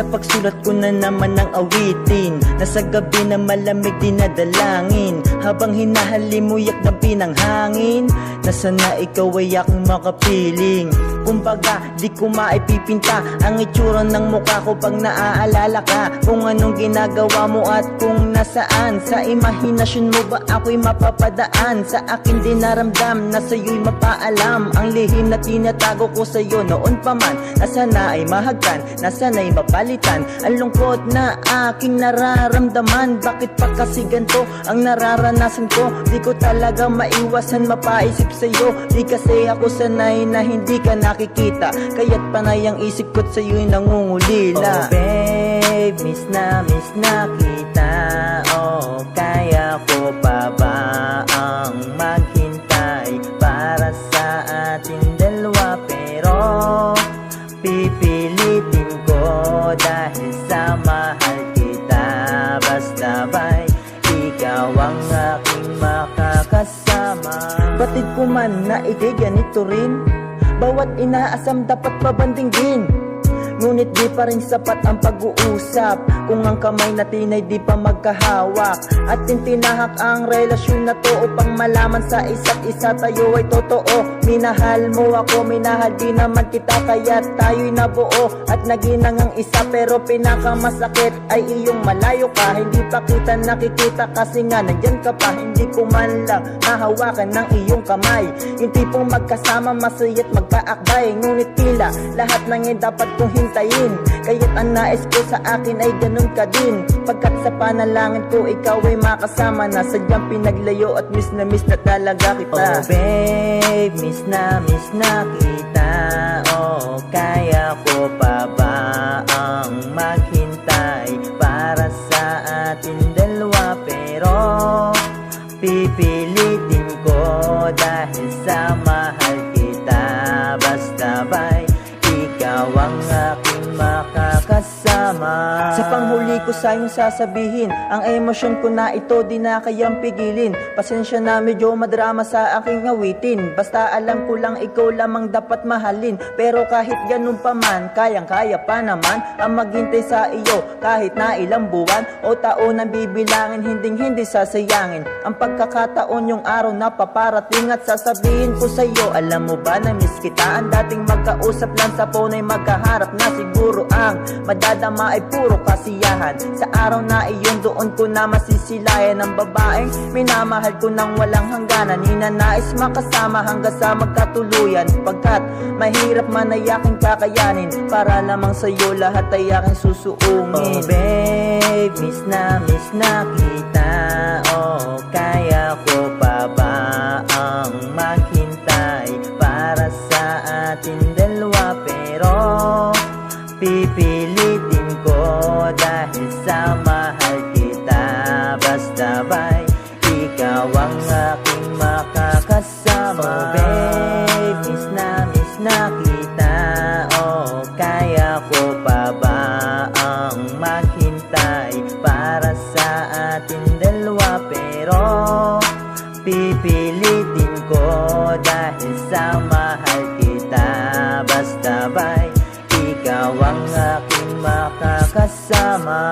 Sa pagsulat ko na naman ng awitin na sa gabi na malamig dinadalangin, habang hinahalimuyak ng pinanghangin na sana ikaw ay aking makapiling. Kumbaga, di ko maipipinta ang itsura ng mukha ko pag naaalala ka, kung anong ginagawa mo at kung nasaan. Sa imahinasyon mo ba ako'y mapapadaan? Sa akin din naramdam na sa'yo'y mapaalam ang lihim na tinatago ko sa'yo noon pa man. Nasana ay mahagkan, nasana ay mapalitan ang lungkot na aking nararamdaman. Bakit pa kasi ganito ang nararanasan ko? Di ko talaga maiwasan mapaisip sa'yo. Di kasi ako sanay na hindi ka nakikita, kaya't panay ang isip ko't sa'yo'y nangungulila. Oh babe, miss na kita. Oh, kaya ko pa ba ang maghintay para sa ating dalawa? Pero pipilitin ko dahil sa mahal kita. Basta ba'y ikaw ang aking makakasama. Batid ko man na ikay ganito rin, bawat inaasam dapat babandinggin. Ngunit di pa rin sapat ang pag-uusap kung ang kamay natin ay di pa magkahawak. At tintinahak ang relasyon na to upang malaman sa isa't isa tayo ay totoo. Minahal mo ako, minahal din naman kita, kaya tayo'y nabuo at naginang ang isa. Pero pinakamasakit ay iyong malayo ka, hindi pa kita nakikita kasi nga nandyan ka pa. Hindi ko man lang mahawakan ng iyong kamay, yung tipong magkasama masaya't magkaakbay. Ngunit tila lahat ng dapat kong hintayin, kaya't ang nais ko sa akin ay ganun ka din. Pagkat sa panalangin ko ikaw ay makasama na, sadyang pinaglayo at miss na talaga kita. Oh babe, miss na kita. Oh, kaya ko pa ba ang maghintay para sa atin dalawa? Pero pipilitin ko dahil sa mahal kita. Basta ba'y ikaw ang aking makakasama. Sa panghuli ko sa iyong sasabihin, ang emosyon ko na ito di na kayang pigilin. Pasensya na medyo madrama sa aking awitin, basta alam ko lang ikaw lamang dapat mahalin. Pero kahit ganun pa man, kayang-kaya pa naman ang maghintay sa iyo. Kahit na ilang buwan o taon ang bibilangin, hinding-hindi sasayangin ang pagkakataon, yung araw na paparating. At sasabihin ko sa iyo, alam mo ba na miss kita? Ang dating magkausap lang sa phone ay magkaharap na. Siguro ang madadama ay puro kasiyahan. Sa araw na iyon, doon ko na masisilayan ang babaeng minamahal ko nang walang hangganan. Ninanais makasama hanggang sa magkatuluyan, pagkat mahirap man ay aking kakayanin. Para lamang sa'yo lahat ay aking susuungin. Oh babe, miss na kita. Oh, kaya ko pa ba ang maghintay para sa atin dalawa? Pero pipilitin ko dahil sa mahal kita. Basta ba'y ikaw ang aking makakasama. Oh babe, miss na kita. Oh, kaya ko pa ba ang maghintay para sa atin dalawa? Pero pipilitin ko dahil sa mahal kita. Basta ba'y ikaw ang aking makakasama.